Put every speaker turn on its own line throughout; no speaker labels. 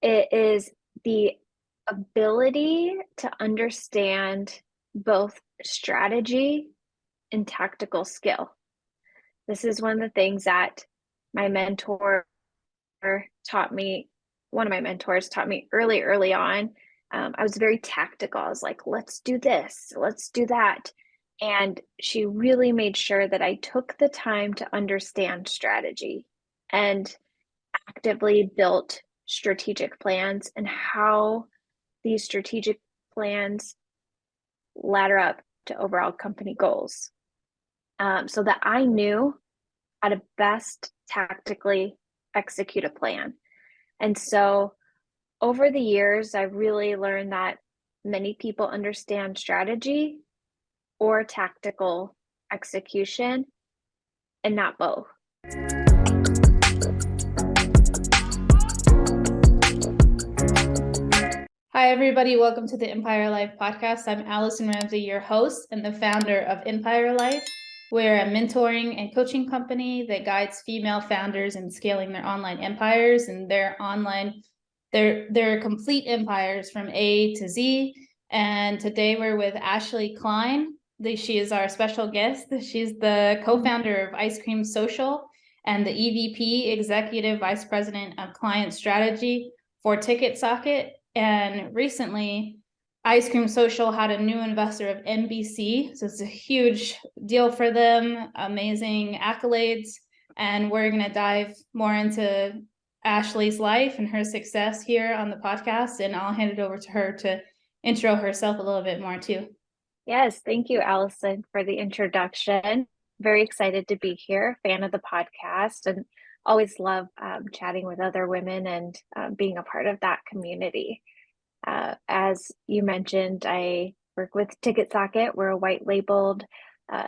It is the ability to understand both strategy and tactical skill. This is one of the things that my mentor taught me. One of my mentors taught me early on. I was very tactical. I was like, let's do this, let's do that. And she really made sure that I took the time to understand strategy and actively built strategic plans and how these strategic plans ladder up to overall company goals, so that I knew how to best tactically execute a plan. And so over the years, I really learned that many people understand strategy or tactical execution and not both.
Hi, everybody. Welcome to the Empire Life podcast. I'm Allison Ramsey, your host and the founder of Empire Life. We're a mentoring and coaching company that guides female founders in scaling their online empires, and they're complete empires from A to Z. And today we're with Ashly Cline. She is our special guest. She's the co-founder of Ice Cream Social and the EVP, Executive Vice President of Client Strategy for Ticket Socket. And recently, Ice Cream Social had a new investor of NBC. So it's a huge deal for them, amazing accolades. And we're going to dive more into Ashly's life and her success here on the podcast. And I'll hand it over to her to intro herself a little bit more too.
Yes, thank you, Allison, for the introduction. Very excited to be here, fan of the podcast, and always love chatting with other women and being a part of that community. As you mentioned, I work with Ticket Socket. We're a white labeled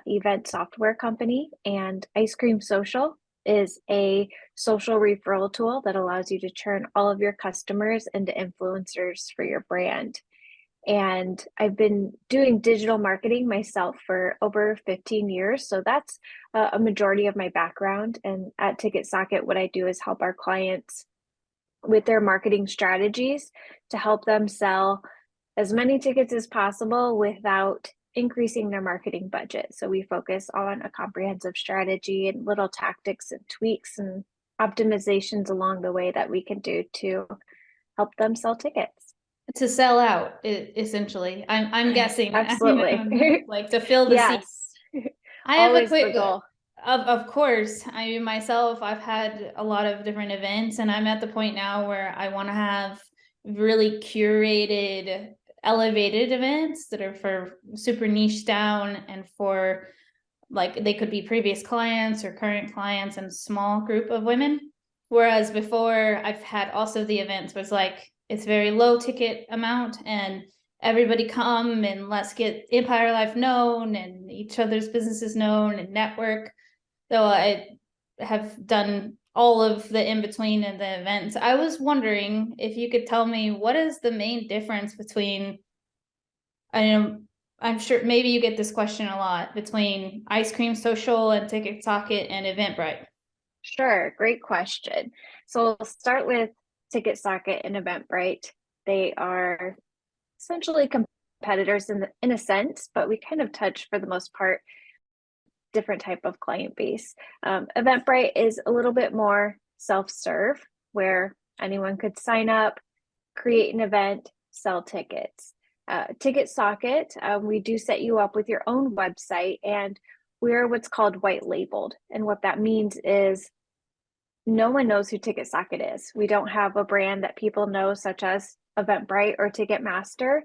event software company, and Ice Cream Social is a social referral tool that allows you to turn all of your customers into influencers for your brand. And I've been doing digital marketing myself for over 15 years. So that's a majority of my background. And at Ticket Socket, what I do is help our clients with their marketing strategies to help them sell as many tickets as possible without increasing their marketing budget. So we focus on a comprehensive strategy and little tactics and tweaks and optimizations along the way that we can do to help them sell tickets.
To sell out, essentially. I'm guessing.
Absolutely.
Like to fill the seat.
Yes.
I have a
Always
quick
the goal.
Of course. I mean, myself, I've had a lot of different events, and I'm at the point now where I want to have really curated, elevated events that are for super niche down and for like they could be previous clients or current clients and small group of women. Whereas before I've had also the events was like it's very low ticket amount and everybody come and let's get Empire Life known and each other's businesses known and network. So I have done all of the in between and the events. I was wondering if you could tell me what is the main difference between, I know I'm sure maybe you get this question a lot, between Ice Cream Social and Ticket Socket and Eventbrite.
Sure, great question. So we'll start with Ticket Socket and Eventbrite. They are essentially competitors in a sense, but we kind of touch for the most part different type of client base. Eventbrite is a little bit more self-serve, where anyone could sign up, create an event, sell tickets. Ticket Socket, we do set you up with your own website, and we're what's called white labeled. And what that means is no one knows who Ticket Socket is. We don't have a brand that people know, such as Eventbrite or Ticketmaster.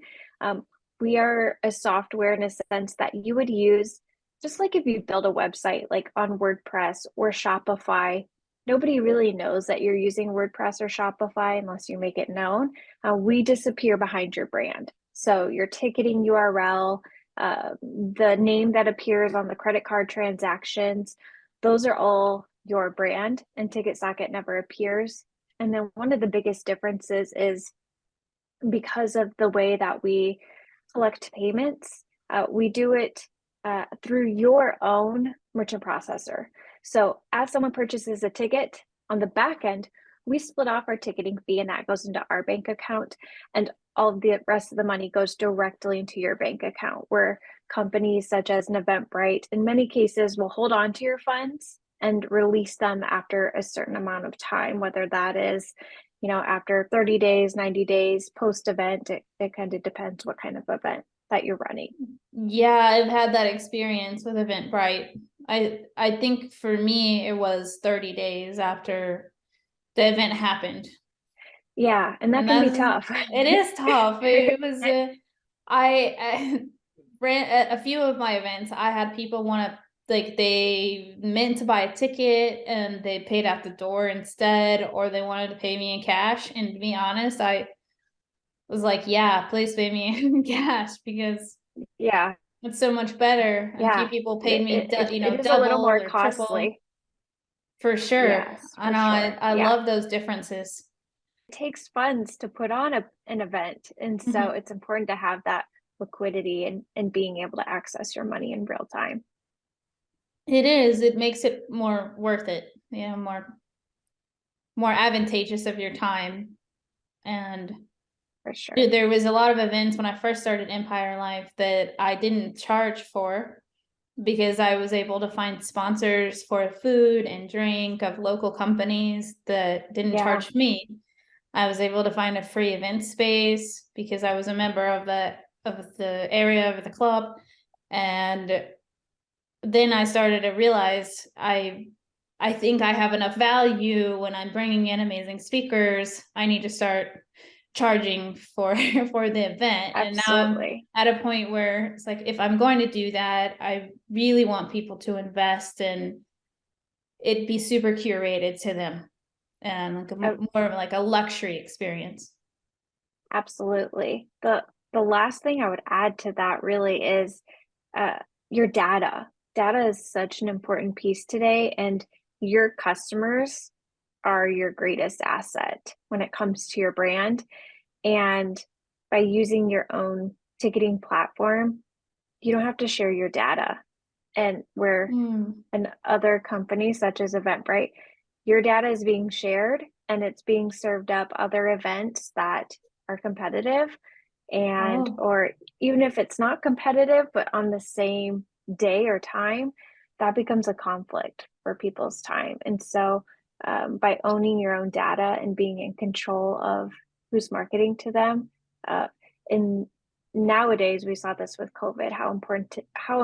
We are a software in a sense that you would use just like if you build a website like on WordPress or Shopify. Nobody really knows that you're using WordPress or Shopify unless you make it known. We disappear behind your brand. So your ticketing URL, the name that appears on the credit card transactions, those are all your brand, and Ticket Socket never appears. And then one of the biggest differences is because of the way that we collect payments, we do it through your own merchant processor. So as someone purchases a ticket on the back end, we split off our ticketing fee and that goes into our bank account, and all of the rest of the money goes directly into your bank account, where companies such as an Eventbrite in many cases will hold on to your funds and release them after a certain amount of time, whether that is, after 30 days, 90 days, post event. It kind of depends what kind of event that you're running.
Yeah, I've had that experience with Eventbrite. I think for me it was 30 days after the event happened.
Yeah, and that
And
can be
that's
tough.
it is tough. It was I ran a few of my events. I had people want to, like, they meant to buy a ticket and they paid at the door instead, or they wanted to pay me in cash. And to be honest, I was like, yeah, please pay me in cash because
Yeah,
it's so much better. A few
yeah.
people paid
It,
me,
it, it is a little
double
more
or triple
costly.
for sure.
Yes,
I
for
know
sure.
I
Yeah.
love those differences.
It takes funds to put on an event. And so
Mhm.
it's important to have that liquidity and being able to access your money in real time.
It is. It makes it more worth it. More advantageous of your time. And
For sure.
dude, there was a lot of events when I first started Empire Life that I didn't charge for because I was able to find sponsors for food and drink of local companies that didn't
Yeah,
charge me. I was able to find a free event space because I was a member of the area of the club. And then I started to realize I think I have enough value when I'm bringing in amazing speakers. I need to start charging for for the event. And now I'm
absolutely.
at a point where it's like, if I'm going to do that, I really want people to invest and it be super curated to them and like
Uh,
more of like a luxury experience.
Absolutely. The last thing I would add to that really is uh, your data. Data is such an important piece today, and your customers are your greatest asset when it comes to your brand. And by using your own ticketing platform, you don't have to share your data. And where
Mm.
in other companies such as Eventbrite, your data is being shared and it's being served up other events that are competitive, and
Oh,
or even if it's not competitive but on the same day or time, that becomes a conflict for people's time. And so by owning your own data and being in control of who's marketing to them, uh, in nowadays we saw this with COVID, how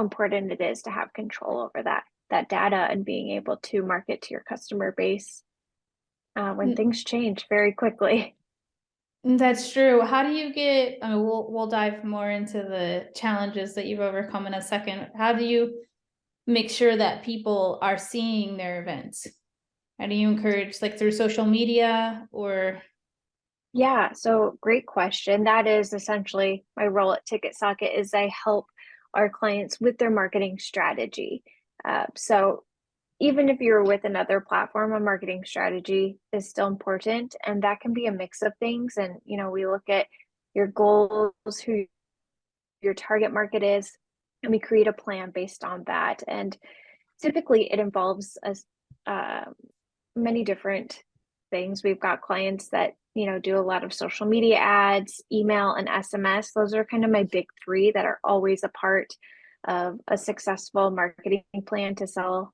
important it is to have control over that data and being able to market to your customer base when
n-
things change very quickly.
that's true. How do you get, I mean, we'll dive more into the challenges that you've overcome in a second. How do you make sure that people are seeing their events? How do you encourage, like, through social media or?
Yeah, so great question. That is essentially my role at Ticket Socket is I help our clients with their marketing strategy. So even if you're with another platform, a marketing strategy is still important, and that can be a mix of things. And we look at your goals, who your target market is, and we create a plan based on that. And typically, it involves uh, many different things. We've got clients that do a lot of social media ads, email, and SMS. Those are kind of my big three that are always a part of a successful marketing plan to sell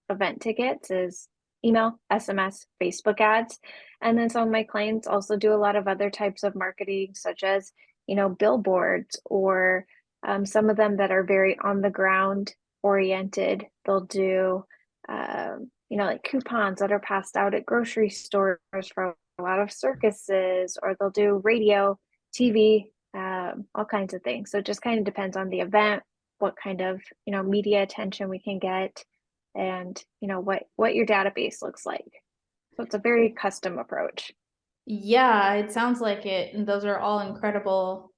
event tickets is email, SMS, Facebook ads. And then some of my clients also do a lot of other types of marketing, such as, billboards, or some of them that are very on the ground oriented. They'll do, like coupons that are passed out at grocery stores for a lot of circuses, or they'll do radio, TV, all kinds of things. So it just kind of depends on the event, what kind of, media attention we can get, and what your database looks like. So it's a very custom approach.
Yeah, it sounds like it. And those are all incredible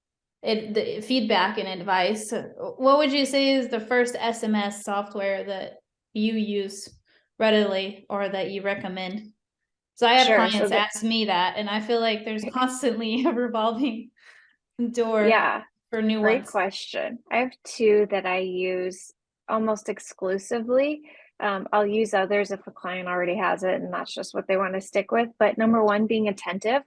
the feedback and advice. What would you say is the first SMS software that you use readily or that you recommend? So I have
Sure. So
clients
that,
ask me that, and I feel like there's constantly a revolving door
yeah,
for new
great
ones.
question. I have two that I use almost exclusively. I'll use others if a client already has it and that's just what they want to stick with. But number one, being attentive.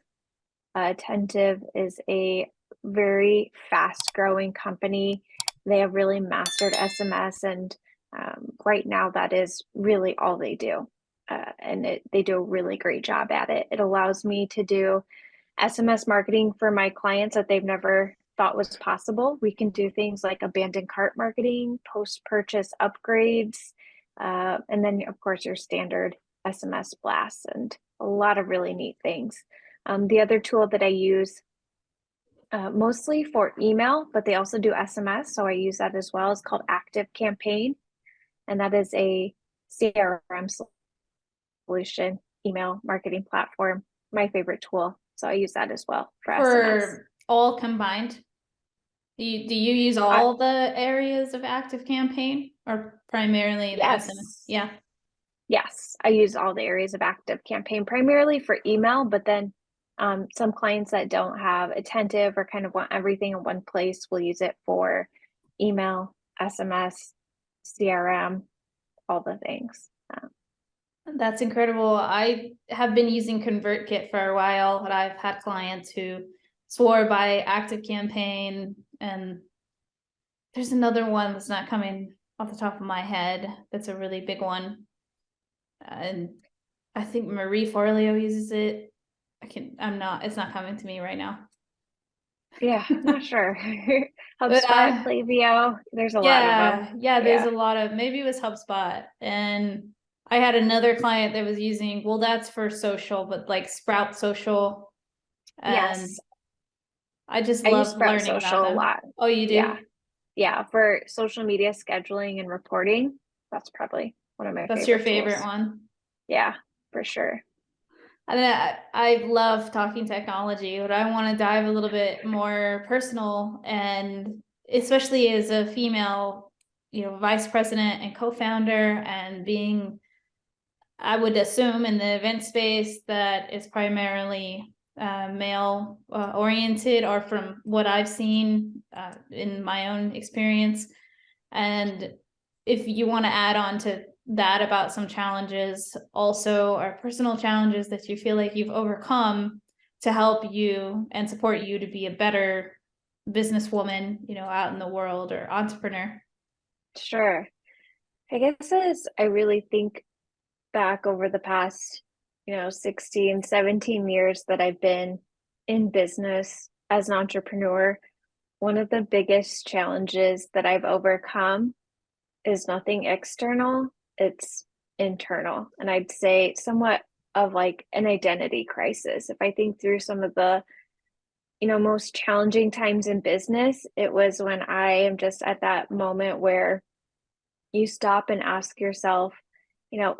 Attentive is a very fast growing company. They have really mastered SMS, and right now that is really all they do. They do a really great job at it. It allows me to do SMS marketing for my clients that they've never thought was possible. We can do things like abandoned cart marketing, post-purchase upgrades, and then of course your standard SMS blasts and a lot of really neat things. The other tool that I use mostly for email, but they also do SMS, so I use that as well, is called Active Campaign, and that is a CRM solution, email marketing platform, my favorite tool. So I use that as well for SMS.
For all combined, do you use all the areas of Active Campaign or primarily the SMS? Yeah.
Yes, I use all the areas of Active Campaign primarily for email, but then some clients that don't have attentive or kind of want everything in one place will use it for email, SMS, CRM, all the things.
That's incredible. I have been using ConvertKit for a while, but I've had clients who swore by Active Campaign, and there's another one that's not coming off the top of my head. That's a really big one. And I think Marie Forleo uses it. It's not coming to me right now.
Yeah, not sure.
But
HubSpot, Klaviyo, there's a lot of them.
Yeah, there's a lot of, maybe it was HubSpot. And I had another client that was using, well, that's for social, but like Sprout Social. And
Yes,
I just
I use
love
Sprout
learning about
Social a
them.
lot.
Oh, you do?
Yeah, for social media scheduling and reporting, that's probably one of my
That's
favorite
your favorite
tools.
one?
Yeah, for sure.
And I love talking technology, but I want to dive a little bit more personal, and especially as a female, vice president and co-founder, and being, I would assume, in the event space that is primarily male oriented, or from what I've seen in my own experience. And if you want to add on to that about some challenges also, or personal challenges that you feel like you've overcome to help you and support you to be a better businesswoman, out in the world, or entrepreneur.
Sure. I guess as I really think back over the past, 16, 17 years that I've been in business as an entrepreneur, one of the biggest challenges that I've overcome is nothing external, it's internal. And I'd say somewhat of like an identity crisis. If I think through some of the, most challenging times in business, it was when I am just at that moment where you stop and ask yourself, you know,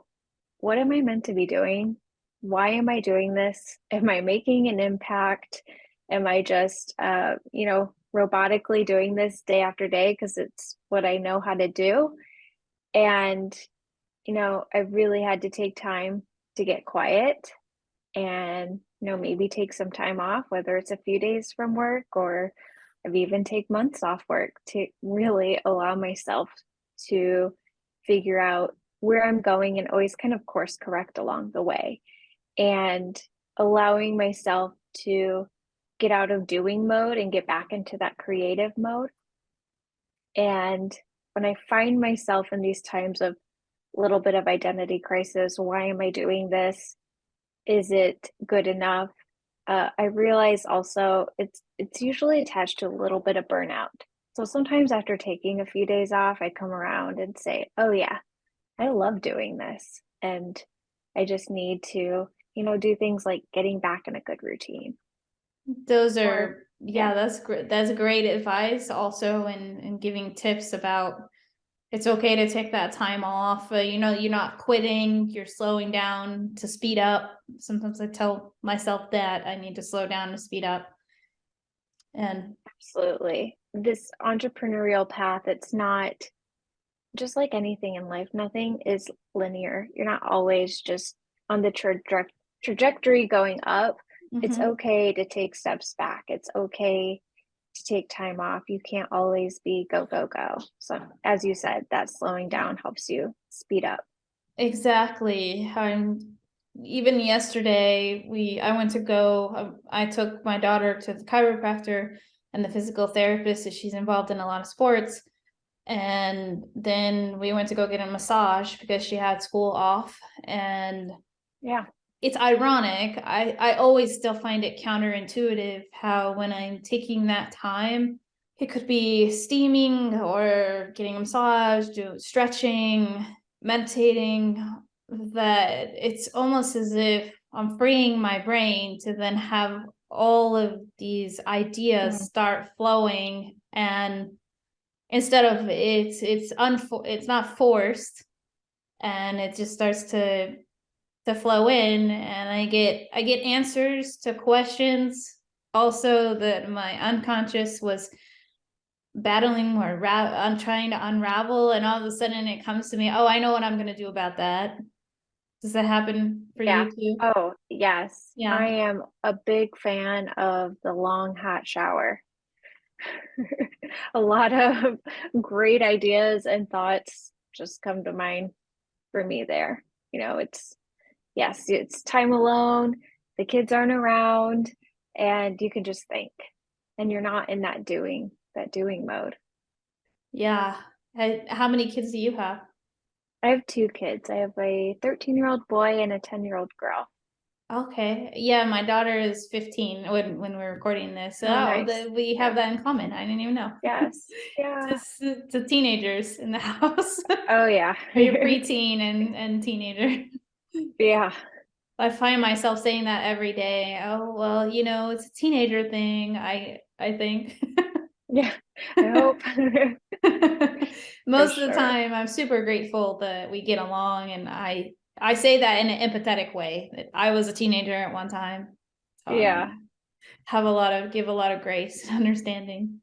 what am I meant to be doing? Why am I doing this? Am I making an impact? Am I just, robotically doing this day after day because it's what I know how to do? And, I really had to take time to get quiet and, maybe take some time off, whether it's a few days from work or I've even take months off work to really allow myself to figure out where I'm going and always kind of course correct along the way, and allowing myself to get out of doing mode and get back into that creative mode. And when I find myself in these times of a little bit of identity crisis, why am I doing this? Is it good enough? I realize also it's usually attached to a little bit of burnout. So sometimes after taking a few days off, I come around and say, oh yeah, I love doing this. And I just need to, do things like getting back in a good routine.
Those
Or,
are, yeah, that's great. That's great advice also, and giving tips about it's okay to take that time off. You're not quitting, you're slowing down to speed up. Sometimes I tell myself that I need to slow down to speed up. And
absolutely. This entrepreneurial path, it's not just like anything in life, nothing is linear. You're not always just on the trajectory going up. It's okay to take steps back. It's okay to take time off. You can't always be go, go, go. So, as you said, that slowing down helps you speed up.
Exactly. Even yesterday, I took my daughter to the chiropractor and the physical therapist, as she's involved in a lot of sports. And then we went to go get a massage because she had school off. And
Yeah.
it's ironic. I always still find it counterintuitive how when I'm taking that time, it could be steaming or getting a massage, stretching, meditating, that it's almost as if I'm freeing my brain to then have all of these ideas
Mm.
start flowing, and instead of it's not forced, and it just starts to flow in, and I get answers to questions also that my unconscious was battling or I'm trying to unravel, and all of a sudden it comes to me, oh, I know what I'm going to do about that. Does that happen for
Yeah.
you too?
Oh, yes. I
Yeah.
am a big fan of the long hot shower. A lot of great ideas and thoughts just come to mind for me there. It's yes, it's time alone, the kids aren't around, and you can just think, and you're not in that doing mode.
Yeah. How many kids do you have?
I have two kids. I have a 13-year-old boy and a 10-year-old girl.
Okay. Yeah, my daughter is 15 when we're recording this.
Oh,
Oh,
nice.
we have
Yeah.
that in common. I didn't even know.
Yes. Yeah.
To teenagers in the house.
Oh, yeah.
Or your preteen and teenager.
Yeah.
I find myself saying that every day. Oh, well, it's a teenager thing, I think.
Yeah. I hope. For
Most of the
sure.
time, I'm super grateful that we get along, and I say that in an empathetic way. That I was a teenager at one time, so I
Yeah,
give a lot of grace and understanding.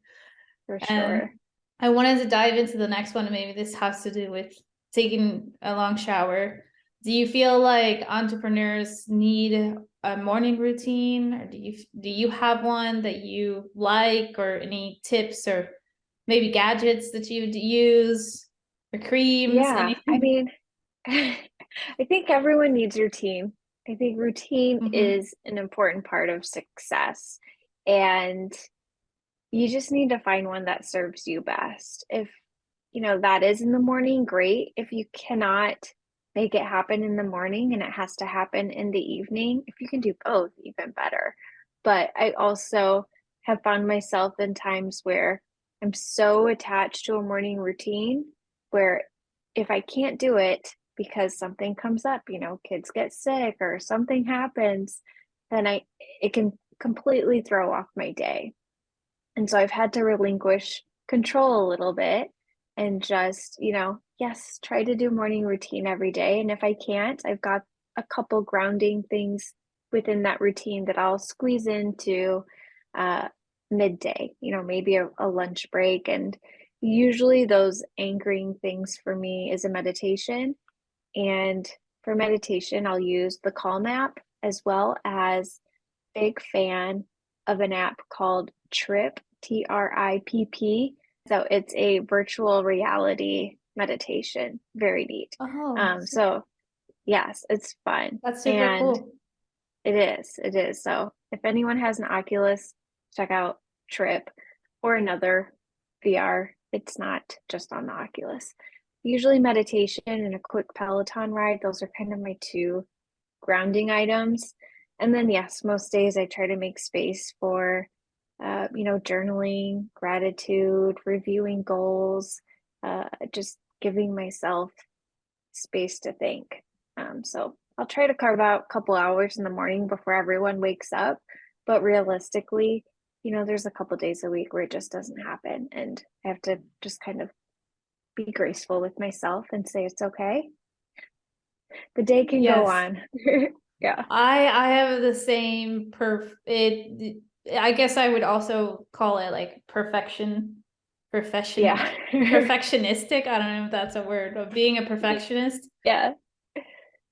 for
And
sure.
I wanted to dive into the next one, and maybe this has to do with taking a long shower. Do you feel like entrepreneurs need a morning routine, or do you have one that you like, or any tips or maybe gadgets that you use, or creams,
Yeah, I
anything?
mean, I think everyone needs routine. I think routine
Mm-hmm.
is an important part of success, and you just need to find one that serves you best. If that is in the morning, great. If you cannot make it happen in the morning and it has to happen in the evening, if you can do both, even better. But I also have found myself in times where I'm so attached to a morning routine where if I can't do it because something comes up, kids get sick or something happens, then it can completely throw off my day. And so I've had to relinquish control a little bit and just, yes, try to do morning routine every day. And if I can't, I've got a couple grounding things within that routine that I'll squeeze into uh, midday, maybe a lunch break. And usually those anchoring things for me is a meditation. And for meditation, I'll use the Calm app as well as big fan of an app called Trip, TRIPP. So it's a virtual reality meditation. Very neat.
Oh,
So yes, it's fun.
that's super
And
cool.
it is. So if anyone has an Oculus, check out Trip or another VR. It's not just on the Oculus. Usually meditation and a quick Peloton ride, those are kind of my two grounding items. And then, yes, most days I try to make space for, journaling, gratitude, reviewing goals, just giving myself space to think. So I'll try to carve out a couple hours in the morning before everyone wakes up. But realistically, there's a couple days a week where it just doesn't happen. And I have to just kind of be graceful with myself and say it's okay. The day can go
Yes.
on. Yeah.
I have the same I guess I would also call it like
Yeah.
perfectionistic. I don't know if that's a word, but being a perfectionist.
Yeah.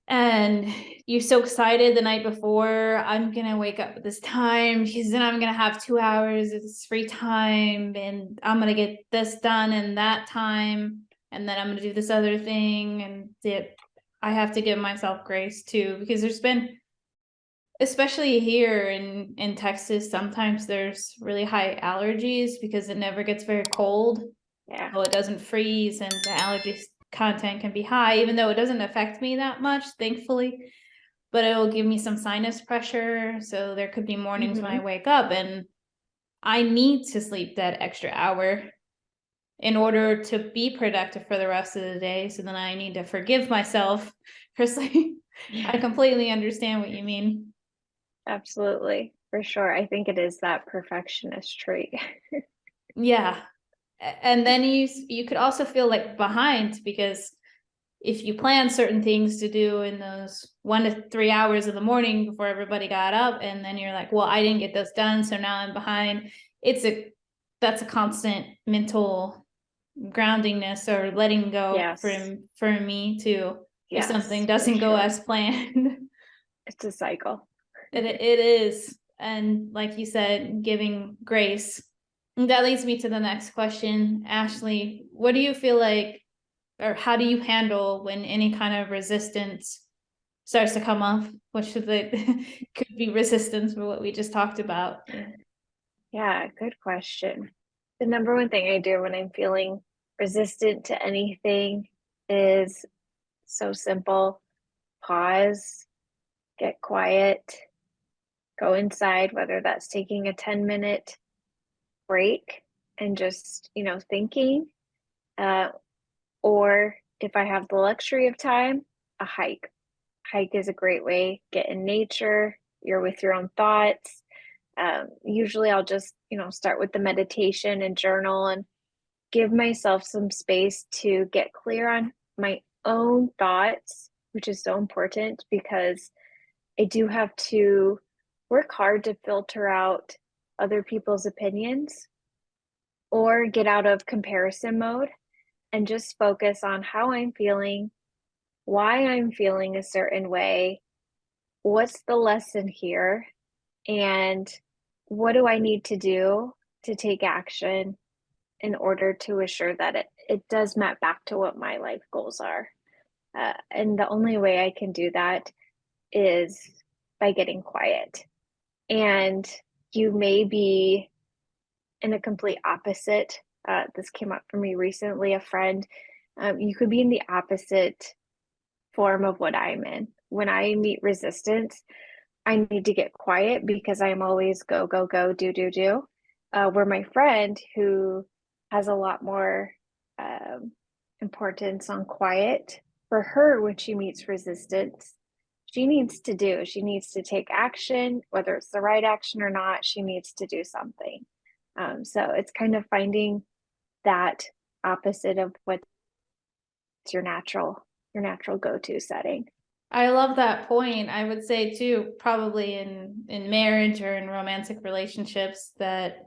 And you're so excited the night before, I'm gonna wake up at this time because then I'm gonna have 2 hours of free time, and I'm gonna get this done in that time, and then I'm gonna do this other thing, and I have to give myself grace too, because there's been, especially here in Texas, sometimes there's really high allergies because it never gets very cold.
Yeah.
So it doesn't freeze, and the allergy content can be high, even though it doesn't affect me that much, thankfully. But it'll give me some sinus pressure. So there could be mornings when I wake up and I need to sleep that extra hour in order to be productive for the rest of the day. So then I need to forgive myself for sleep. I completely understand what you mean.
Absolutely, for sure. I think it is that perfectionist trait.
Yeah. And then you could also feel like behind, because if you plan certain things to do in those 1 to 3 hours of the morning before everybody got up, and then you're like, well, I didn't get this done, so now I'm behind. That's a constant mental groundingness or letting go
Yes.
for me too, if something
Yes, for
doesn't go
sure.
as planned.
It's a cycle.
It is. And like you said, giving grace. And that leads me to the next question. Ashley, what do you feel like, or how do you handle when any kind of resistance starts to come up, which could be resistance for what we just talked about?
Yeah, good question. The number one thing I do when I'm feeling resistant to anything is so simple. Pause, get quiet, go inside, whether that's taking a 10-minute break and just, thinking, uh, or if I have the luxury of time, a hike. Hike is a great way. Get in nature, you're with your own thoughts. Usually I'll just, start with the meditation and journal and give myself some space to get clear on my own thoughts, which is so important because I do have to work hard to filter out other people's opinions or get out of comparison mode and just focus on how I'm feeling, why I'm feeling a certain way, what's the lesson here, and what do I need to do to take action in order to assure that it does map back to what my life goals are. And the only way I can do that is by getting quiet. And you may be in a complete opposite. This came up for me recently, a friend. You could be in the opposite form of what I'm in. When I meet resistance, I need to get quiet because I'm always go, go, go, do, do, do. Where my friend, who has a lot more importance on quiet, for her, when she meets resistance, she needs to do, she needs to take action, whether it's the right action or not, she needs to do something. So it's kind of finding that opposite of what's your natural go-to setting.
I love that point. I would say too, probably in marriage or in romantic relationships, that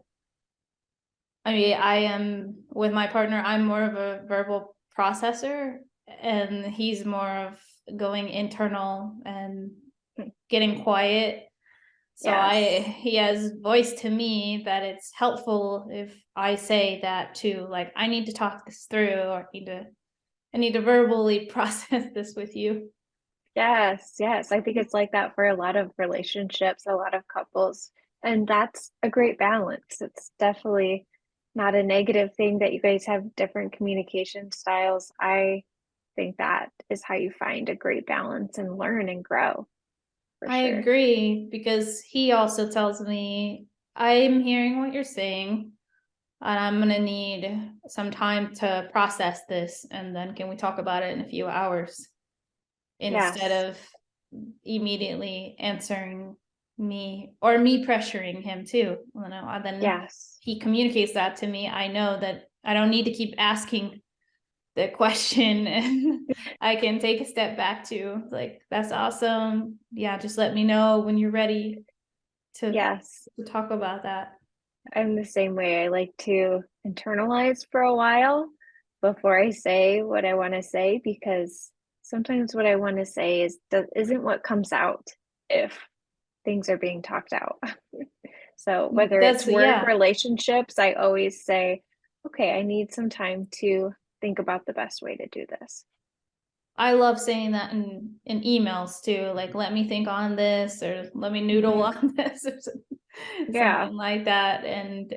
I mean, I am with my partner, I'm more of a verbal processor, and he's more of going internal and getting quiet. So
Yes.
he has voiced to me that it's helpful if I say that too, like, I need to talk this through, or I need to verbally process this with you.
Yes, yes. I think it's like that for a lot of relationships, a lot of couples. And that's a great balance. It's definitely not a negative thing that you guys have different communication styles. I think that is how you find a great balance and learn and grow, for
I
sure.
agree, because he also tells me, I'm hearing what you're saying, and I'm gonna need some time to process this, and then can we talk about it in a few hours, instead
Yes.
of immediately answering me, or me pressuring him too. And then
Yes.
he communicates that to me. I know that I don't need to keep asking the question, and I can take a step back to, like, that's awesome. Yeah, just let me know when you're ready to,
Yes.
to talk about that.
I'm the same way. I like to internalize for a while before I say what I want to say because sometimes what I want to say isn't what comes out if things are being talked out. So whether it's work,
Yeah.
relationships, I always say, okay, I need some time to think about the best way to do this.
I love saying that in emails too, like, let me think on this, or let me noodle
Mhm.
on this, or
Yeah,
something like that. And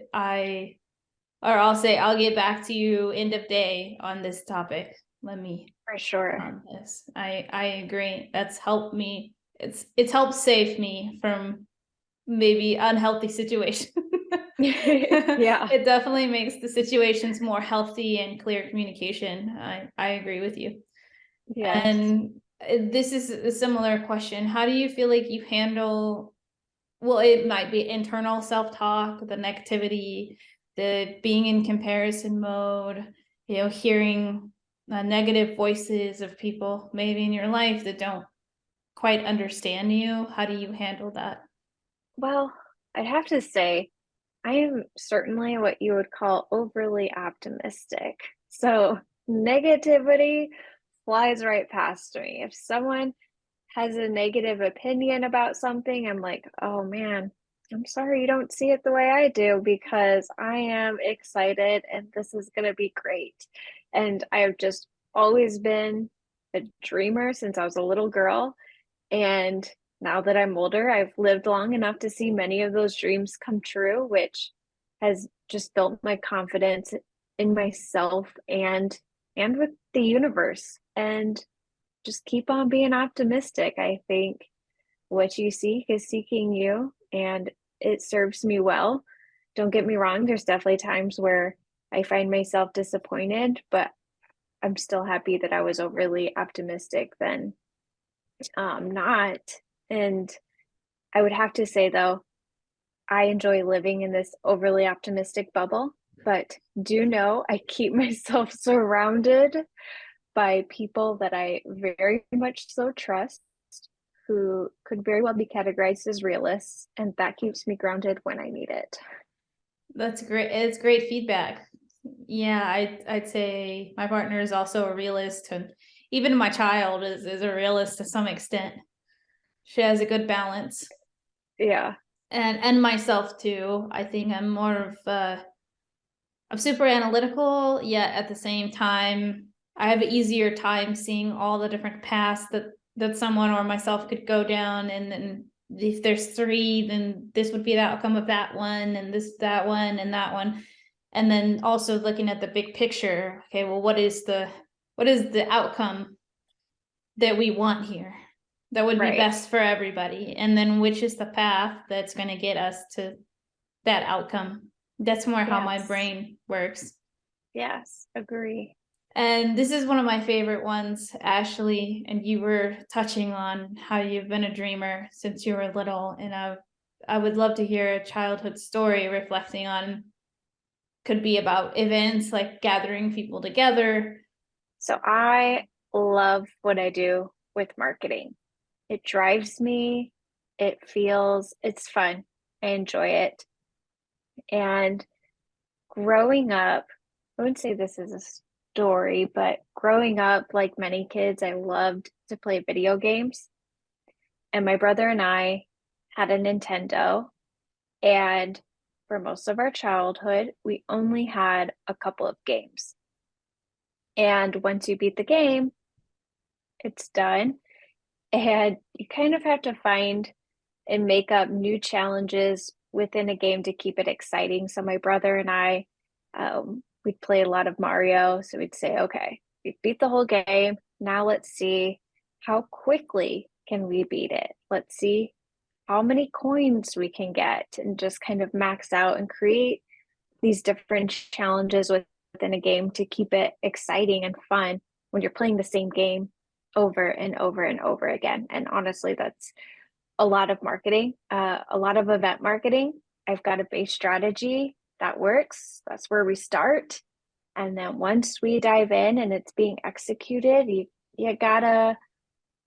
or I'll say, I'll get back to you end of day on this topic. Let me
for sure.
on this. I agree. That's helped me. It's helped save me from maybe unhealthy situation.
Yeah,
It definitely makes the situations more healthy and clear communication. I agree with you.
yes.
And this is a similar question. How do you feel like you handle, well, it might be internal self-talk, the negativity, the being in comparison mode, hearing negative voices of people maybe in your life that don't quite understand you. How do you handle that?
Well, I'd have to say I am certainly what you would call overly optimistic. So negativity flies right past me. If someone has a negative opinion about something, I'm like, oh man, I'm sorry you don't see it the way I do because I am excited and this is going to be great. And I've just always been a dreamer since I was a little girl. And now that I'm older, I've lived long enough to see many of those dreams come true, which has just built my confidence in myself and with the universe. And just keep on being optimistic. I think what you seek is seeking you, and it serves me well. Don't get me wrong, there's definitely times where I find myself disappointed, but I'm still happy that I was overly optimistic than not. And I would have to say, though, I enjoy living in this overly optimistic bubble, but do know I keep myself surrounded by people that I very much so trust who could very well be categorized as realists, and that keeps me grounded when I need it.
That's great. It's great feedback. Yeah, I'd say my partner is also a realist, and even my child is a realist to some extent. She has a good balance.
Yeah,
And myself too. I think I'm more of I'm super analytical, yet at the same time, I have an easier time seeing all the different paths that someone or myself could go down. And then if there's three, then this would be the outcome of that one, and this, that one, and that one. And then also looking at the big picture. Okay, well, what is the outcome that we want here? That would be
right.
best for everybody. And then which is the path that's going to get us to that outcome. That's more how my
Yes.
brain works.
Yes, agree.
And this is one of my favorite ones, Ashley. And you were touching on how you've been a dreamer since you were little. And I would love to hear a childhood story reflecting on, could be about events like gathering people together.
So I love what I do with marketing. It drives me, it's fun. I enjoy it. And growing up, I wouldn't say this is a story, but growing up, like many kids, I loved to play video games. And my brother and I had a Nintendo. And for most of our childhood, we only had a couple of games. And once you beat the game, it's done. And you kind of have to find and make up new challenges within a game to keep it exciting. So my brother and I, we'd play a lot of Mario. So we'd say, okay, we beat the whole game. Now let's see how quickly can we beat it. Let's see how many coins we can get and just kind of max out and create these different challenges within a game to keep it exciting and fun when you're playing the same game over and over and over again. And honestly, that's a lot of marketing, a lot of event marketing. I've got a base strategy that works. That's where we start. And then once we dive in and it's being executed, you gotta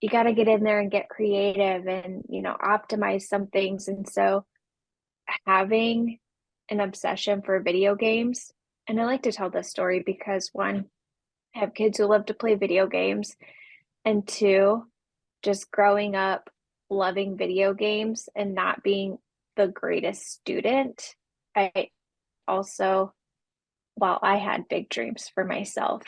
you gotta get in there and get creative and optimize some things. And so having an obsession for video games, and I like to tell this story because one, I have kids who love to play video games, and two, just growing up loving video games and not being the greatest student, I also well, I had big dreams for myself.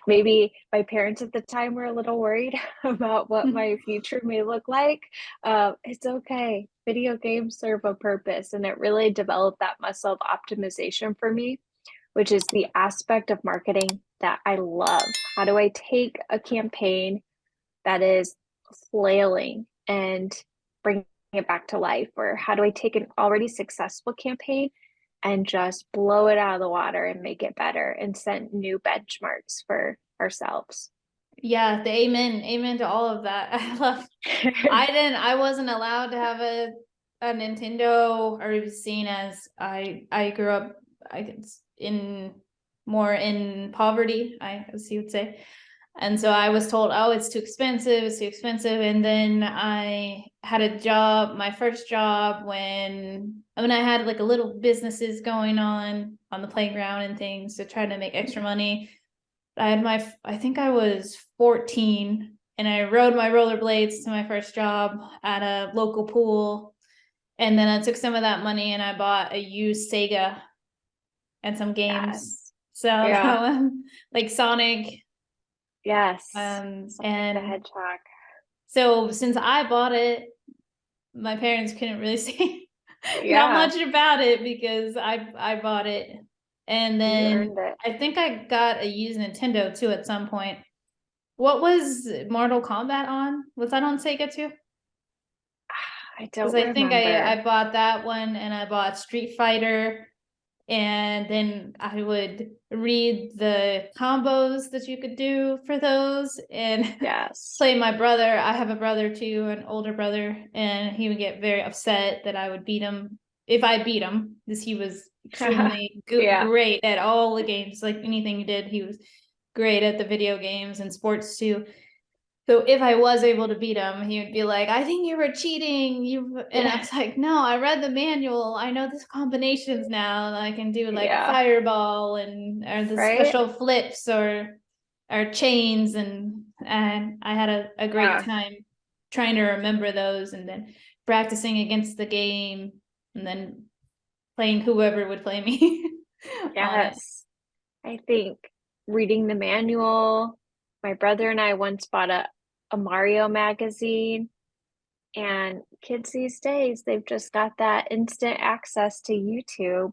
Maybe my parents at the time were a little worried about what my future may look like. It's okay. Video games serve a purpose, and it really developed that muscle of optimization for me, which is the aspect of marketing that I love. How do I take a campaign that is flailing and bring it back to life? Or how do I take an already successful campaign and just blow it out of the water and make it better and set new benchmarks for ourselves?
Yeah, the amen to all of that. I wasn't allowed to have a Nintendo, or it was seen as, I grew up, in more in poverty, as you would say. And so I was told, oh, it's too expensive, it's too expensive. And then I had a job, my first job, when I had like a little businesses going on the playground and things to try to make extra money. I think I was 14, and I rode my rollerblades to my first job at a local pool. And then I took some of that money and I bought a used Sega and some games.
Yes.
So
Yeah.
that one, like Sonic,
Yes.
and
The Hedgehog.
so since I bought it, my parents couldn't really say not
Yeah.
much about it because I bought it. And
You
then
earned it.
I think I got a used Nintendo too at some point. What was Mortal Kombat on? Was that on Sega too?
I
Because
don't
I think
remember.
I bought that one, and I bought Street Fighter, and then I would read the combos that you could do for those and
Yes.
play my brother. I have a brother too, an older brother, and he would get very upset that I would beat him if I beat him, because he was extremely
Yeah.
great at all the games. Like anything he did, he was great at the video games and sports too. So if I was able to beat him, he would be like, I think you were cheating. And I
Yeah.
was like, no, I read the manual. I know the combinations now. I can do like a
Yeah.
fireball and or the
Right?
special flips or chains, and I had a great
Yeah.
time trying to remember those, and then practicing against the game, and then playing whoever would play me on it.
Yes. I think reading the manual, my brother and I once bought a Mario magazine, and kids these days, they've just got that instant access to YouTube,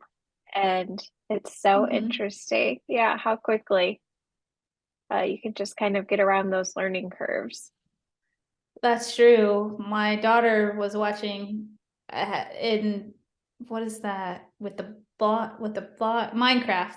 and it's so
Mhm.
interesting. Yeah, how quickly you can just kind of get around those learning curves.
That's true. My daughter was watching in, what is that, with the bot Minecraft.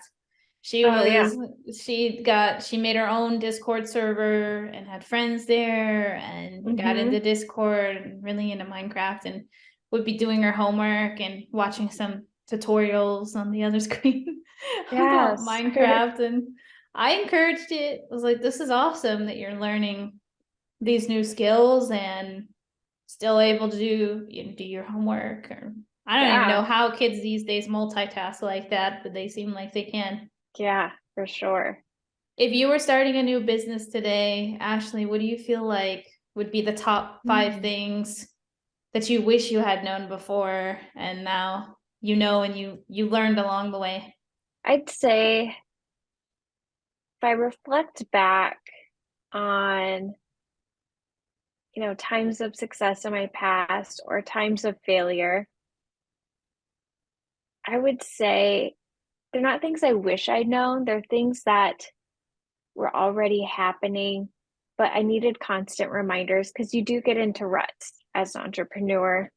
She
Oh, yeah.
was she made her own Discord server and had friends there, and got
Mm-hmm.
into Discord and really into Minecraft, and would be doing her homework and watching some tutorials on the other screen about
Yes.
Minecraft. And I encouraged it. I was like, this is awesome that you're learning these new skills and still able to do your homework. Or I don't even
Yeah.
know how kids these days multitask like that, but they seem like they can.
Yeah, for sure.
If you were starting a new business today, Ashley, what do you feel like would be the top 5 things that you wish you had known before and now you know and you learned along the way?
I'd say if I reflect back on, times of success in my past or times of failure, I would say they're not things I wish I'd known. They're things that were already happening, but I needed constant reminders because you do get into ruts as an entrepreneur.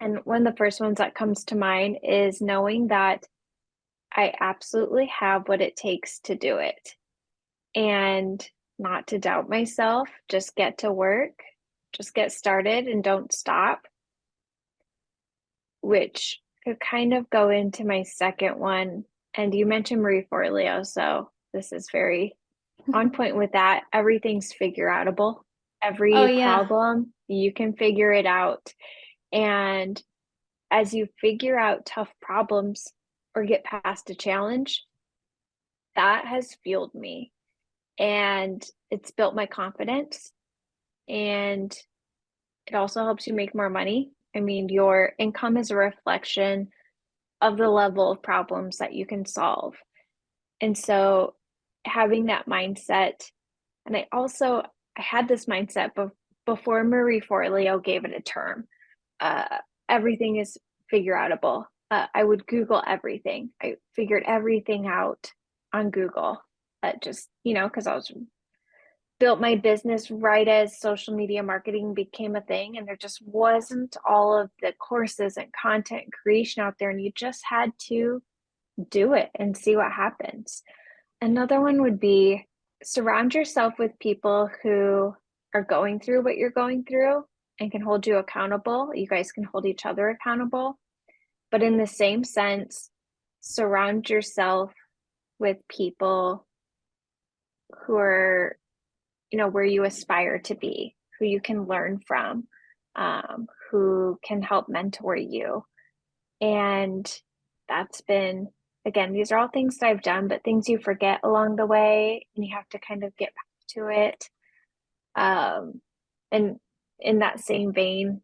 And one of the first ones that comes to mind is knowing that I absolutely have what it takes to do it, and not to doubt myself, just get to work, just get started and don't stop, which could kind of go into my second one. And you mentioned Marie Forleo, so this is very on point with that. Everything's figure outable.
Oh
Every
yeah.
problem, you can figure it out. And as you figure out tough problems or get past a challenge, that has fueled me, and it's built my confidence, and it also helps you make more money. I mean, your income is a reflection of the level of problems that you can solve. And so having that mindset, and I had this mindset before Marie Forleo gave it a term. Uh, Everything is figure outable. I would Google everything. I figured everything out on Google. Just, because I was built my business right as social media marketing became a thing, and there just wasn't all of the courses and content creation out there, and you just had to do it and see what happens. Another one would be surround yourself with people who are going through what you're going through and can hold you accountable. You guys can hold each other accountable. But in the same sense, surround yourself with people who are, where you aspire to be, who you can learn from, who can help mentor you. And that's been, again, these are all things that I've done, but things you forget along the way, and you have to kind of get back to it. And in that same vein,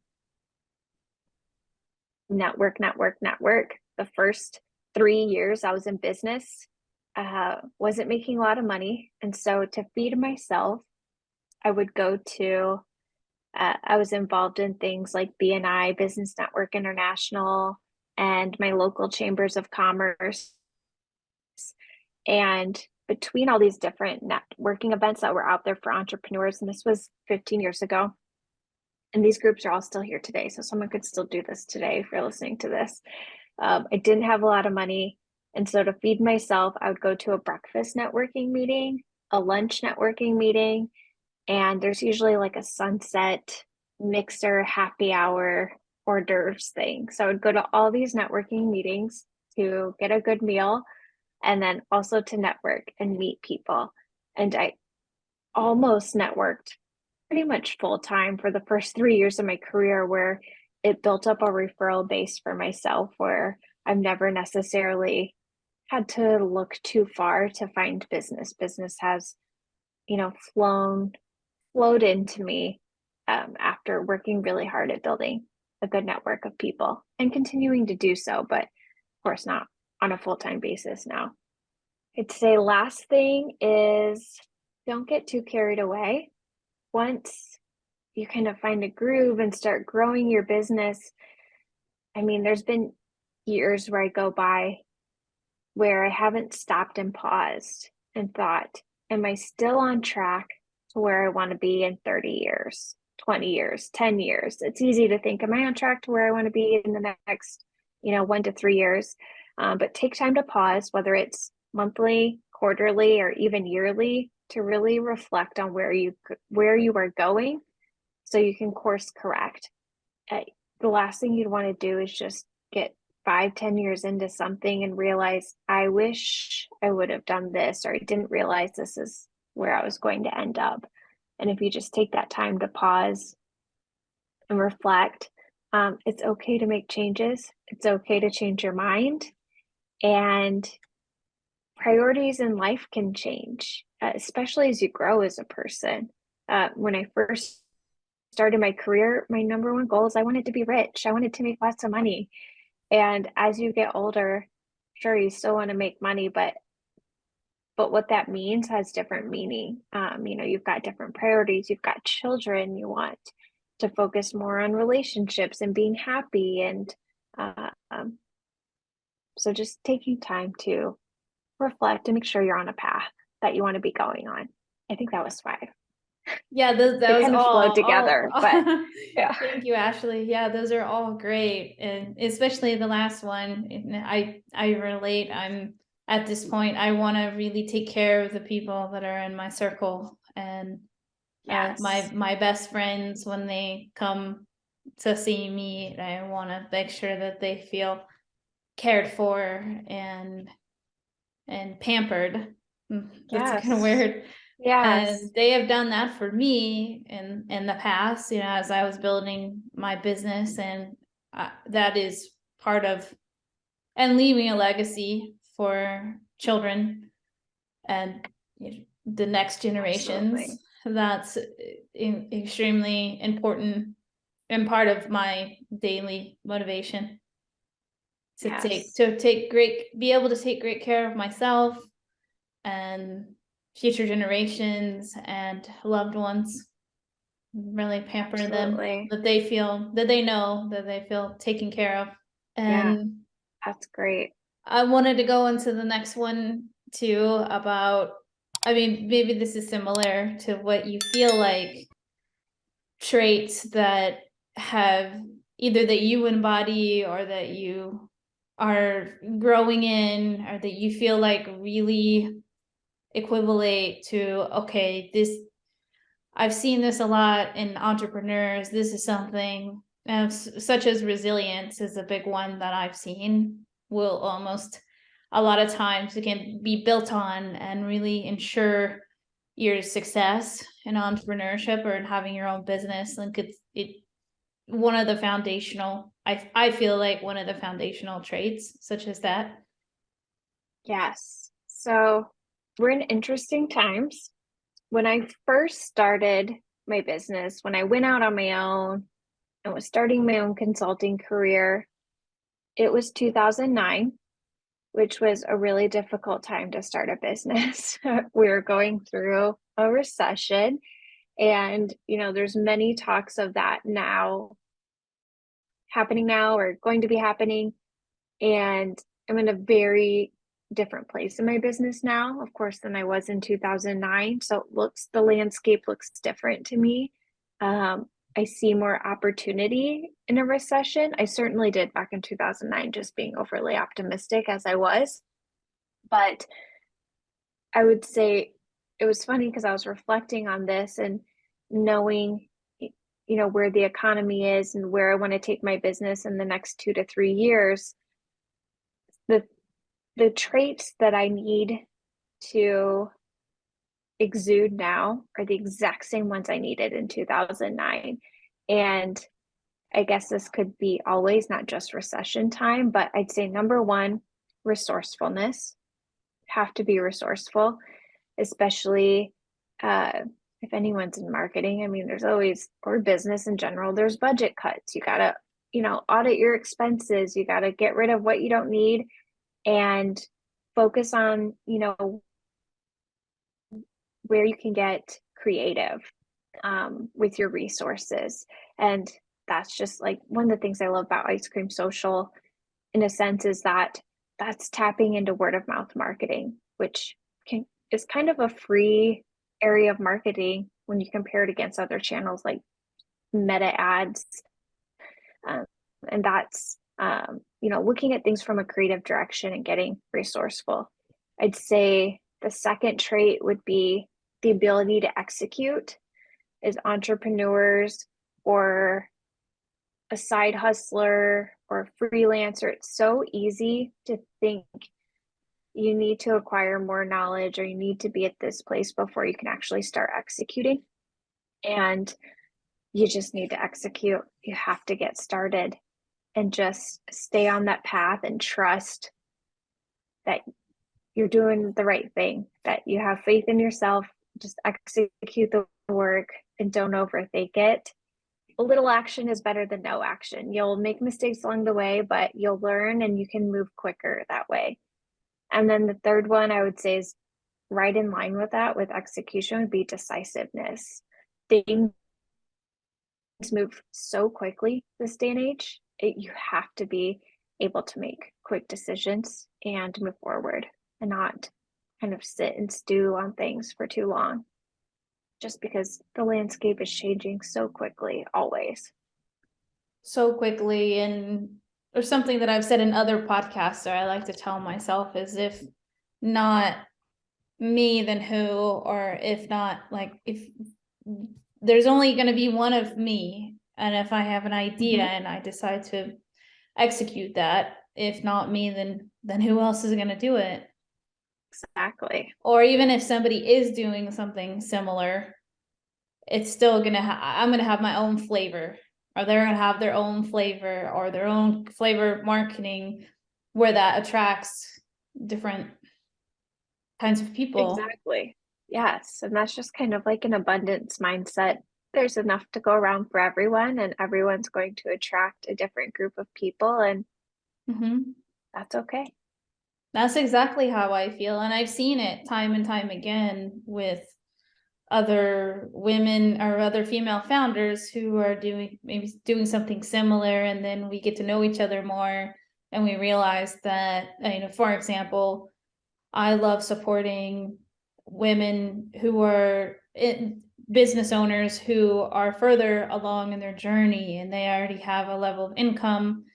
network. The first 3 years I was in business, wasn't making a lot of money. And so to feed myself, I would go to, I was involved in things like BNI, Business Network International, and my local chambers of commerce. And between all these different networking events that were out there for entrepreneurs, and this was 15 years ago, and these groups are all still here today. So someone could still do this today if you're listening to this. I didn't have a lot of money. And so to feed myself, I would go to a breakfast networking meeting, a lunch networking meeting, and there's usually like a sunset mixer happy hour hors d'oeuvres thing. So I would go to all these networking meetings to get a good meal, and then also to network and meet people. And I almost networked pretty much full time for the first 3 years of my career, where it built up a referral base for myself, where I've never necessarily had to look too far to find business. Business has, flowed into me, after working really hard at building a good network of people and continuing to do so, but of course not on a full-time basis now. I'd say last thing is don't get too carried away. Once you kind of find a groove and start growing your business, there's been years where I go by where I haven't stopped and paused and thought, am I still on track to where I want to be in 30 years, 20 years, 10 years? It's easy to think, am I on track to where I want to be in the next, 1 to 3 years? But take time to pause, whether it's monthly, quarterly, or even yearly, to really reflect on where you are going so you can course correct. The last thing you'd want to do is just get 5-10 years into something and realize, I wish I would have done this, or I didn't realize this is where I was going to end up. And if you just take that time to pause and reflect, it's okay to make changes. It's okay to change your mind, and priorities in life can change, especially as you grow as a person. When I first started my career, my number one goal is I wanted to be rich. I wanted to make lots of money. And as you get older, sure, you still want to make money, but what that means has different meaning. You've got different priorities. You've got children. You want to focus more on relationships and being happy. And so just taking time to reflect and make sure you're on a path that you want to be going on. I think that was 5.
Yeah, that
They
was
kind of flowed together, but yeah.
Thank you, Ashley. Yeah, those are all great, and especially the last one. I relate. I'm at this point. I want to really take care of the people that are in my circle, and
Yes.
my best friends, when they come to see me, I want to make sure that they feel cared for and pampered. That's kind of weird.
Yes.
And they have done that for me in the past, as I was building my business, and that is part of, and leaving a legacy for children and the next generations.
Absolutely.
That's extremely important and part of my daily motivation.
Yes.
be able to take great care of myself and future generations and loved ones. Really pamper them,
Absolutely.
that they feel, that they know that they feel taken care of.
Yeah,
And
that's great.
I wanted to go into the next one too about, I mean, maybe this is similar to what you feel like traits that have either that you embody or that you are growing in, or that you feel like really equivalent to, okay, this, I've seen this a lot in entrepreneurs. This is something such as resilience is a big one that I've seen, will almost a lot of times it can be built on and really ensure your success in entrepreneurship or in having your own business. Like it one of the foundational, I feel like one of the foundational traits such as that.
Yes. So we're in interesting times. When I first started my business, when I went out on my own and was starting my own consulting career, it was 2009, which was a really difficult time to start a business. We were going through a recession, and there's many talks of that now, happening now or going to be happening. And I'm in a very different place in my business now, of course, than I was in 2009. So the landscape looks different to me. I see more opportunity in a recession. I certainly did back in 2009, just being overly optimistic as I was. But I would say it was funny because I was reflecting on this and knowing, where the economy is and where I want to take my business in the next 2 to 3 years. The the traits that I need to exude now are the exact same ones I needed in 2009. And I guess this could be always, not just recession time, but I'd say number one, resourcefulness. Have to be resourceful, especially if anyone's in marketing. I mean, there's always, or business in general, there's budget cuts. You got to, audit your expenses. You got to get rid of what you don't need and focus on, where you can get creative with your resources. And that's just like one of the things I love about Ice Cream Social, in a sense, is that that's tapping into word of mouth marketing, which is kind of a free area of marketing when you compare it against other channels like meta ads. Um, and that's, looking at things from a creative direction and getting resourceful. I'd say the second trait would be the ability to execute. As entrepreneurs or a side hustler or a freelancer, it's so easy to think you need to acquire more knowledge or you need to be at this place before you can actually start executing. And you just need to execute. You have to get started and just stay on that path and trust that you're doing the right thing, that you have faith in yourself. Just execute the work and don't overthink it. A little action is better than no action. You'll make mistakes along the way, but you'll learn and you can move quicker that way. And then the third one I would say is right in line with that, with execution, would be decisiveness. Things move so quickly this day and age. You have to be able to make quick decisions and move forward and not kind of sit and stew on things for too long, just because the landscape is changing so quickly, always.
So quickly. And or something that I've said in other podcasts, or I like to tell myself, is if not me, then who? Or if not, like, if there's only going to be one of me, and if I have an idea and I decide to execute that, if not me, then who else is going to do it?
Exactly.
Or even if somebody is doing something similar, it's still gonna I'm gonna have my own flavor, or they're gonna have their own flavor, or their own flavor marketing, where that attracts different kinds of people.
Exactly. Yes. And that's just kind of like an abundance mindset. There's enough to go around for everyone, and everyone's going to attract a different group of people. And
Mm-hmm.
That's okay.
That's exactly how I feel. And I've seen it time and time again with other women or other female founders who are doing something similar, and then we get to know each other more, and we realize that, for example, I love supporting women who are business owners who are further along in their journey, and they already have a level of income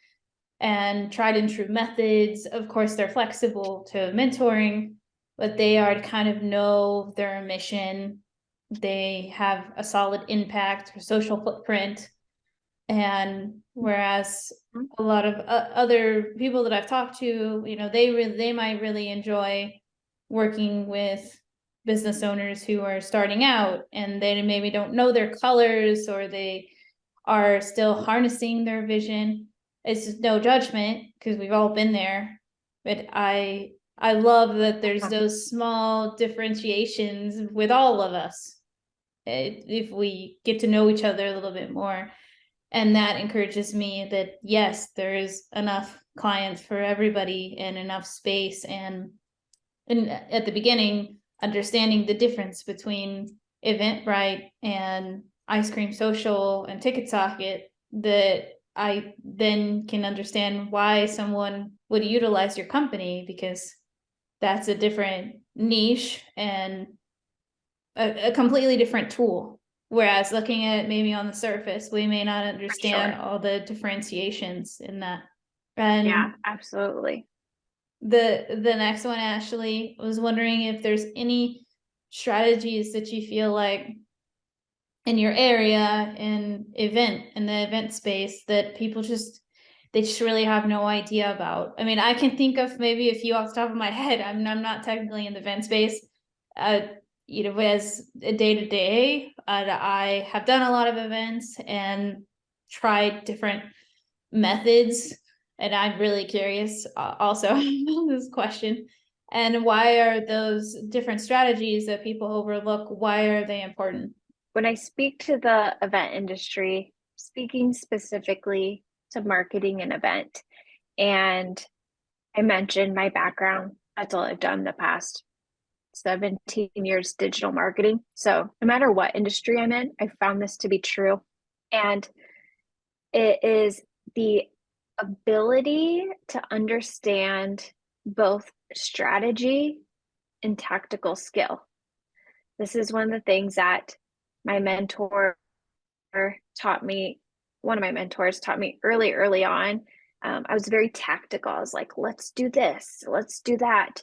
and tried and true methods. Of course, they're flexible to mentoring, but they already kind of know their mission. They have a solid impact or social footprint. And whereas a lot of other people that I've talked to, they might really enjoy working with business owners who are starting out, and they maybe don't know their colors, or they are still harnessing their vision. It's just no judgment, because we've all been there, but I love that there's those small differentiations with all of us, if we get to know each other a little bit more. And that encourages me that, yes, there is enough clients for everybody and enough space. And at the beginning, understanding the difference between Eventbrite and Ice Cream Social and Ticket Socket, that I then can understand why someone would utilize your company, because that's a different niche and a completely different tool. Whereas looking at it maybe on the surface, we may not understand all the differentiations in that. And
Yeah, absolutely.
the next one, Ashley, was wondering if there's any strategies that you feel like in your area in the event space that people they just really have no idea about. I mean, I can think of maybe a few off the top of my head. I'm not technically in the event space, as a day-to-day. I have done a lot of events and tried different methods, and I'm really curious also about this question. And why are those different strategies that people overlook, why are they important?
When I speak to the event industry, speaking specifically to marketing an event, and I mentioned my background, that's all I've done the past 17 years digital marketing. So no matter what industry I'm in, I found this to be true. And it is the ability to understand both strategy and tactical skill. This is one of the things that my mentor taught me. One of my mentors taught me early on. I was very tactical. I was like, let's do this, let's do that.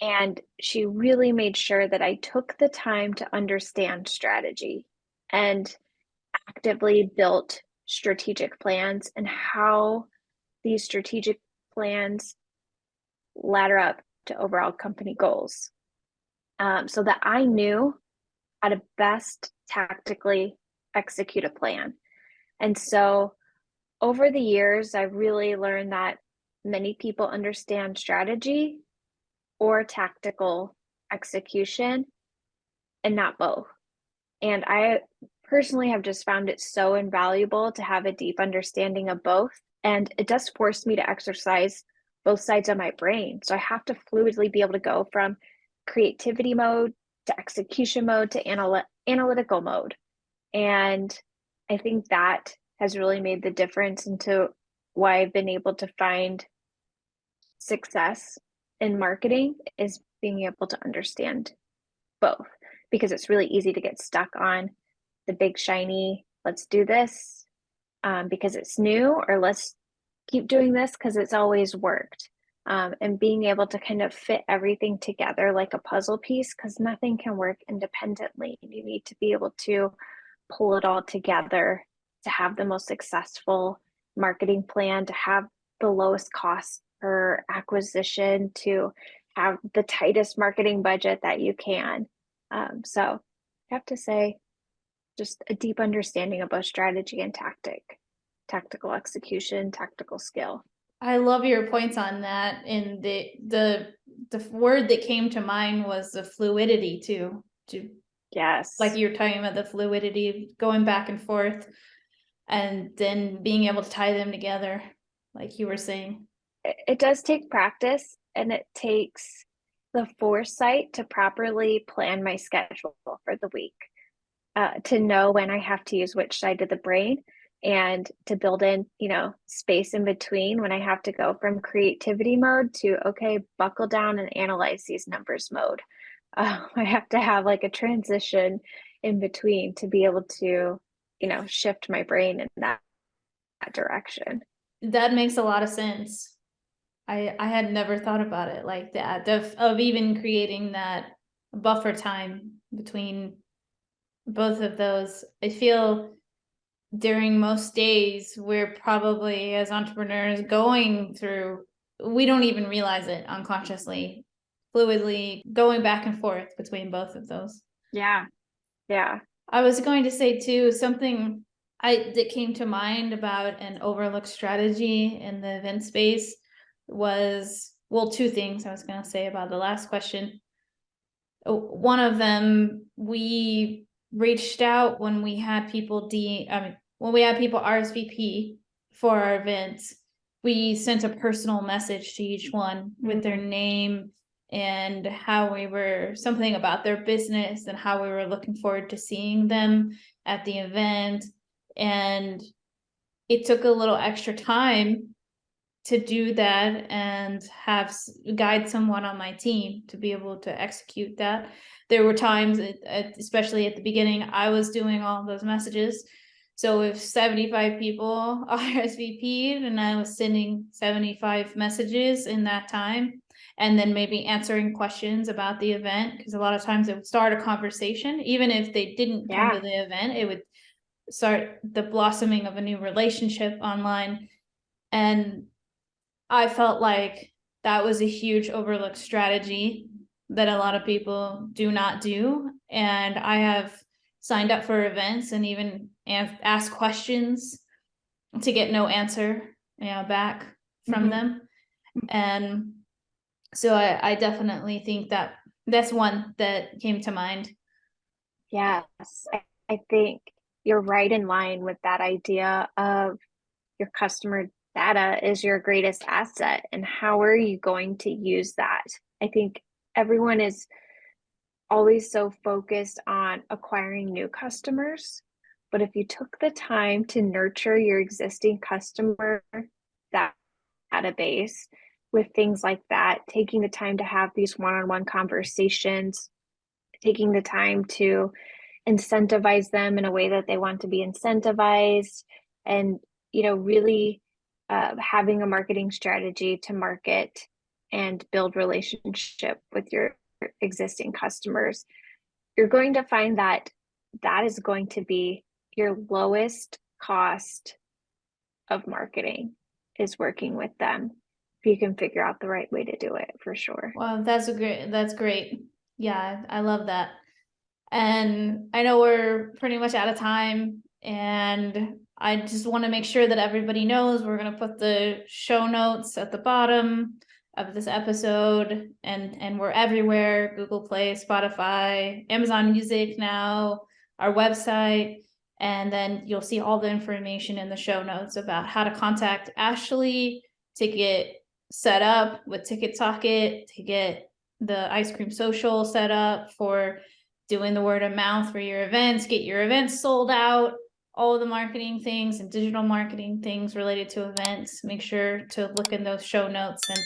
And she really made sure that I took the time to understand strategy and actively built strategic plans and how these strategic plans ladder up to overall company goals, so that I knew how to best tactically execute a plan. And so over the years, I've really learned that many people understand strategy or tactical execution and not both. And I personally have just found it so invaluable to have a deep understanding of both. And it does force me to exercise both sides of my brain. So I have to fluidly be able to go from creativity mode to execution mode to analytical mode. And I think that has really made the difference into why I've been able to find success in marketing, is being able to understand both, because it's really easy to get stuck on the big shiny, let's do this because it's new, or let's keep doing this because it's always worked. And being able to kind of fit everything together like a puzzle piece, because nothing can work independently. You need to be able to pull it all together to have the most successful marketing plan, to have the lowest cost per acquisition, to have the tightest marketing budget that you can. So I have to say, just a deep understanding of both strategy and tactical execution, tactical skill.
I love your points on that. And the word that came to mind was the fluidity too.
Yes.
Like you were talking about, the fluidity going back and forth, and then being able to tie them together, like you were saying.
it does take practice, and it takes the foresight to properly plan my schedule for the week, to know when I have to use which side of the brain, and to build in, space in between when I have to go from creativity mode to, okay, buckle down and analyze these numbers mode. I have to have like a transition in between to be able to, shift my brain in that direction.
That makes a lot of sense. I had never thought about it like that, of even creating that buffer time between both of those. I feel during most days we're probably, as entrepreneurs, going through, we don't even realize it unconsciously, fluidly going back and forth between both of those.
Yeah. Yeah.
I was going to say too, something that came to mind about an overlooked strategy in the event space was, well, two things I was going to say about the last question. One of them, we reached out when we had people when we had people RSVP for our events. We sent a personal message to each one with their name and how we were, something about their business and how we were looking forward to seeing them at the event. And it took a little extra time to do that and guide someone on my team to be able to execute that. There were times, especially at the beginning, I was doing all those messages. So if 75 people RSVP'd and I was sending 75 messages in that time, and then maybe answering questions about the event, because a lot of times it would start a conversation, even if they didn't come to the event, it would start the blossoming of a new relationship online. And I felt like that was a huge overlooked strategy that a lot of people do not do. And I have signed up for events and even asked questions to get no answer, back from them. And so I definitely think that that's one that came to mind.
Yes. I think you're right in line with that idea of your customer data is your greatest asset, and how are you going to use that? I think everyone is always so focused on acquiring new customers, but if you took the time to nurture your existing customer database with things like that, taking the time to have these one-on-one conversations, taking the time to incentivize them in a way that they want to be incentivized, and really having a marketing strategy to market and build relationship with your existing customers, you're going to find that that is going to be your lowest cost of marketing, is working with them, if you can figure out the right way to do it, for sure.
Well, that's great. Yeah, I love that. And I know we're pretty much out of time, and I just want to make sure that everybody knows we're going to put the show notes at the bottom of this episode, and we're everywhere: Google Play, Spotify, Amazon Music now, our website, and then you'll see all the information in the show notes about how to contact Ashely to get set up with Ticket Socket, to get the ice cream social set up for doing the word of mouth for your events, get your events sold out, all of the marketing things and digital marketing things related to events. Make sure to look in those show notes and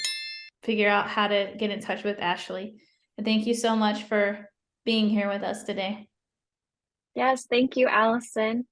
figure out how to get in touch with Ashely. And thank you so much for being here with us today.
Yes, thank you, Allison.